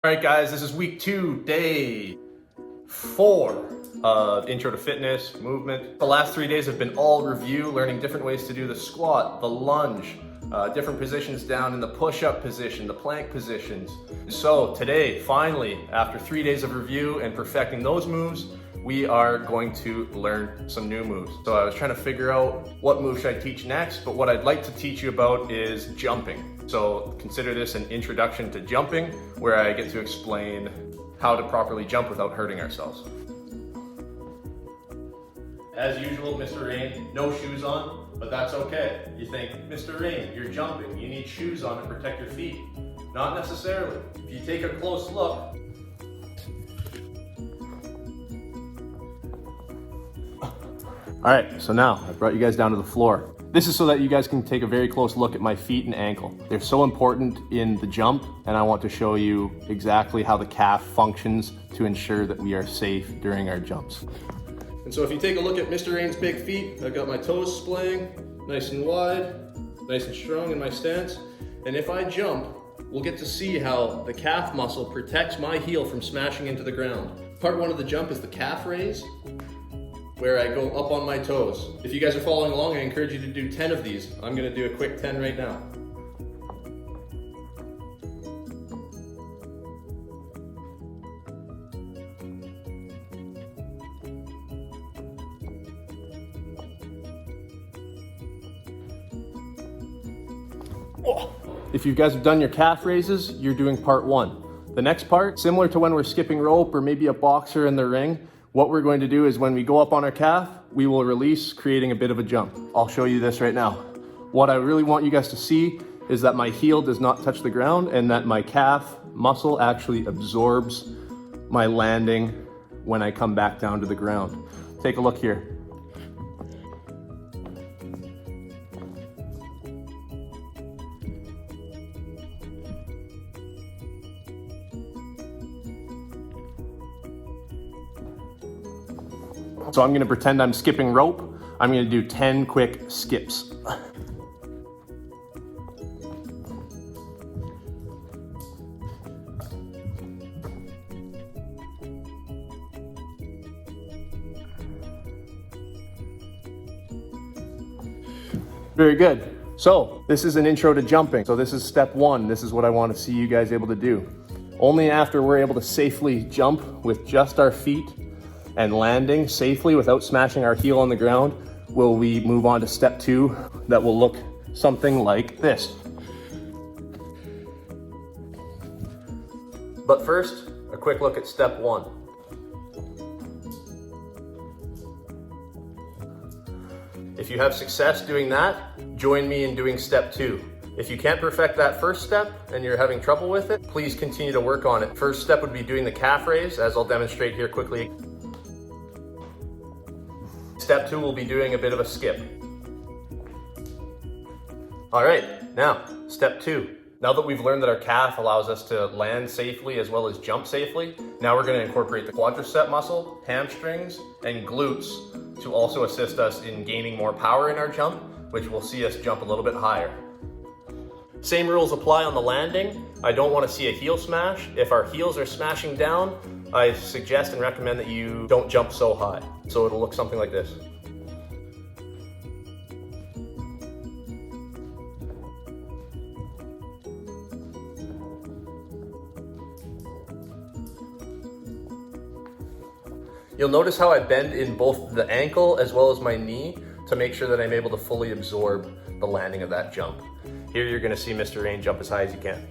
All right, guys, this is week 2, day 4 of Intro to Fitness Movement. The last 3 days have been all review, learning different ways to do the squat, the lunge, different positions down in the push-up position, the plank positions. So today, finally, after 3 days of review and perfecting those moves, we are going to learn some new moves. So I was trying to figure out what move should I teach next, but what I'd like to teach you about is jumping. So consider this an introduction to jumping, where I get to explain how to properly jump without hurting ourselves. As usual, Mr. Raine, no shoes on, but that's okay. You think, Mr. Raine, you're jumping, you need shoes on to protect your feet. Not necessarily. If you take a close look, all right, so now I brought you guys down to the floor. This is so that you guys can take a very close look at my feet and ankle. They're so important in the jump, and I want to show you exactly how the calf functions to ensure that we are safe during our jumps. And so if you take a look at Mr. Raine's big feet, I've got my toes splaying, nice and wide, nice and strong in my stance. And if I jump, we'll get to see how the calf muscle protects my heel from smashing into the ground. Part 1 of the jump is the calf raise, where I go up on my toes. If you guys are following along, I encourage you to do 10 of these. I'm gonna do a quick 10 right now. If you guys have done your calf raises, you're doing part 1. The next part, similar to when we're skipping rope or maybe a boxer in the ring, what we're going to do is when we go up on our calf, we will release, creating a bit of a jump. I'll show you this right now. What I really want you guys to see is that my heel does not touch the ground and that my calf muscle actually absorbs my landing when I come back down to the ground. Take a look here. So I'm gonna pretend I'm skipping rope. I'm gonna do 10 quick skips. Very good. So this is an intro to jumping. So this is step 1. This is what I want to see you guys able to do. Only after we're able to safely jump with just our feet and landing safely without smashing our heel on the ground will we move on to step 2 that will look something like this. But first, a quick look at step 1. If you have success doing that, join me in doing step 2. If you can't perfect that first step and you're having trouble with it, please continue to work on it. First step would be doing the calf raise, as I'll demonstrate here quickly. Step 2 will be doing a bit of a skip. All right, now, step 2. Now that we've learned that our calf allows us to land safely as well as jump safely, now we're gonna incorporate the quadricep muscle, hamstrings, and glutes to also assist us in gaining more power in our jump, which will see us jump a little bit higher. Same rules apply on the landing. I don't wanna see a heel smash. If our heels are smashing down, I suggest and recommend that you don't jump so high. So it'll look something like this. You'll notice how I bend in both the ankle as well as my knee to make sure that I'm able to fully absorb the landing of that jump. Here you're gonna see Mr. Raine jump as high as you can.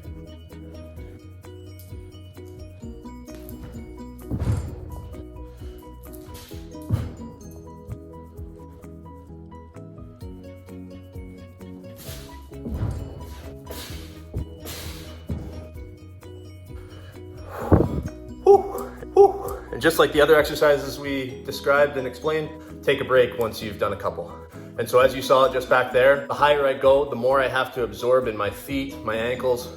And just like the other exercises we described and explained, take a break once you've done a couple. And so as you saw just back there, the higher I go, the more I have to absorb in my feet, my ankles,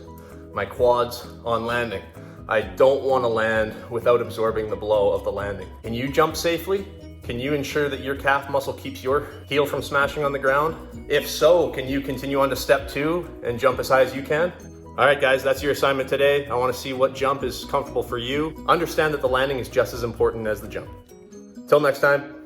my quads on landing. I don't want to land without absorbing the blow of the landing. Can you jump safely? Can you ensure that your calf muscle keeps your heel from smashing on the ground? If so, can you continue on to step 2 and jump as high as you can? All right, guys, that's your assignment today. I want to see what jump is comfortable for you. Understand that the landing is just as important as the jump. Till next time.